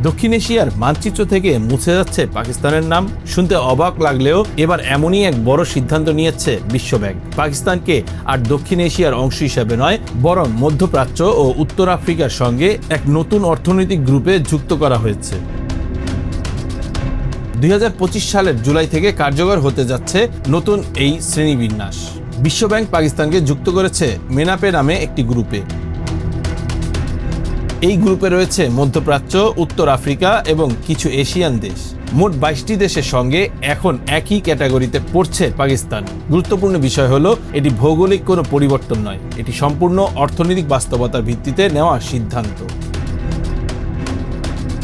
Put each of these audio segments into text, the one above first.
দক্ষিণ এশিয়ার মানচিত্র থেকে মুছে যাচ্ছে পাকিস্তানের নাম। শুনতে অবাক লাগলেও এবার এমনই এক বড় সিদ্ধান্ত নিয়েছে বিশ্বব্যাংক। পাকিস্তানকে আর দক্ষিণ এশিয়ার অংশ হিসেবে নয়, বরং মধ্যপ্রাচ্য ও উত্তর আফ্রিকার সঙ্গে এক নতুন অর্থনৈতিক গ্রুপে যুক্ত করা হয়েছে। 2025 সালের জুলাই থেকে কার্যকর হতে যাচ্ছে নতুন এই শ্রেণীবিন্যাস। বিশ্বব্যাংক পাকিস্তানকে যুক্ত করেছে মেনাপে নামে একটি গ্রুপে। এই গ্রুপে রয়েছে মধ্যপ্রাচ্য, উত্তর আফ্রিকা এবং কিছু এশিয়ান দেশ। মোট 22টি দেশের সঙ্গে এখন একই ক্যাটাগরিতে পড়ছে পাকিস্তান। গুরুত্বপূর্ণ বিষয় হলো, এটি ভৌগোলিক কোনো পরিবর্তন নয়, এটি সম্পূর্ণ অর্থনৈতিক বাস্তবতার ভিত্তিতে নেওয়া সিদ্ধান্ত।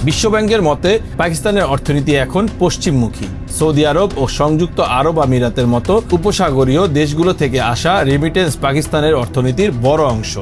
বিশ্বব্যাংকের মতে পাকিস্তানের অর্থনীতি এখন পশ্চিমমুখী। সৌদি আরব ও সংযুক্ত আরব আমিরাতের মতো উপসাগরীয় দেশগুলো থেকে আসা রেমিটেন্স পাকিস্তানের অর্থনীতির বড় অংশ।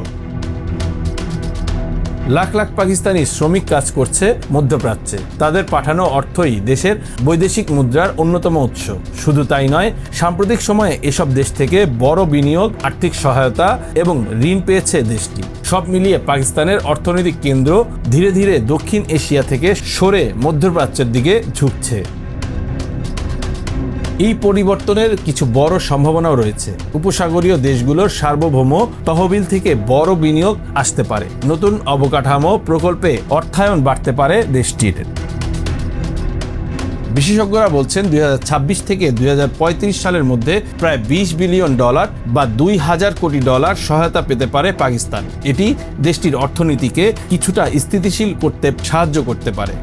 লাখ লাখ পাকিস্তানি শ্রমিক কাজ করছে মধ্যপ্রাচ্যে। তাদের পাঠানো অর্থই দেশের বৈদেশিক মুদ্রার অন্যতম উৎস। শুধু তাই নয়, সাম্প্রতিক সময়ে এসব দেশ থেকে বড় বিনিয়োগ, আর্থিক সহায়তা এবং ঋণ পেয়েছে দেশটি। সব মিলিয়ে পাকিস্তানের অর্থনৈতিক কেন্দ্র ধীরে ধীরে দক্ষিণ এশিয়া থেকে সরে মধ্যপ্রাচ্যের দিকে ঝুঁকছে। এই পরিবর্তনের কিছু বড় সম্ভাবনাও রয়েছে। উপসাগরীয় দেশগুলোর সার্বভৌম তহবিল থেকে বড় বিনিয়োগ আসতে পারে। নতুন অবকাঠামো প্রকল্পে অর্থায়ন বাড়তে পারে দেশটির। বিশেষজ্ঞরা বলছেন 2026 থেকে 2035 সালের মধ্যে প্রায় $20 বিলিয়ন বা $2000 কোটি সহায়তা পেতে পারে পাকিস্তান। এটি দেশটির অর্থনীতিকে কিছুটা স্থিতিশীল করতে সাহায্য করতে পারে।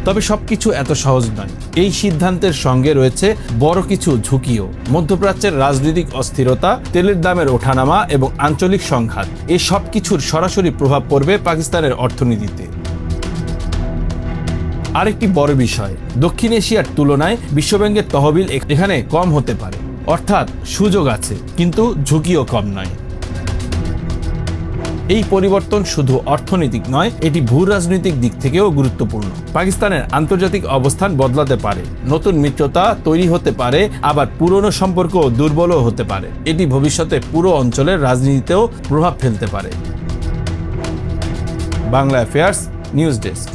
তবে সবকিছু এত সহজ নয়। এই সিদ্ধান্তের সঙ্গে রয়েছে বড় কিছু ঝুঁকিও। মধ্যপ্রাচ্যের রাজনৈতিক অস্থিরতা, তেলের দামের ওঠানামা এবং আঞ্চলিক সংঘাত, এই সব কিছুর সরাসরি প্রভাব পড়বে পাকিস্তানের অর্থনীতিতে। আরেকটি বড় বিষয়, দক্ষিণ এশিয়ার তুলনায় বিশ্বব্যাংকের তহবিল এখানে কম হতে পারে। অর্থাৎ সুযোগ আছে, কিন্তু ঝুঁকিও কম নয়। এই পরিবর্তন শুধু অর্থনৈতিক নয়, এটি ভূ রাজনৈতিক দিক থেকেও গুরুত্বপূর্ণ। পাকিস্তানের আন্তর্জাতিক অবস্থান বদলাতে পারে, নতুন মিত্রতা তৈরি হতে পারে, আবার পুরনো সম্পর্ক দুর্বলও হতে পারে। এটি ভবিষ্যতে পুরো অঞ্চলের রাজনীতিতেও প্রভাব ফেলতে পারে। Bangla affairs news desk.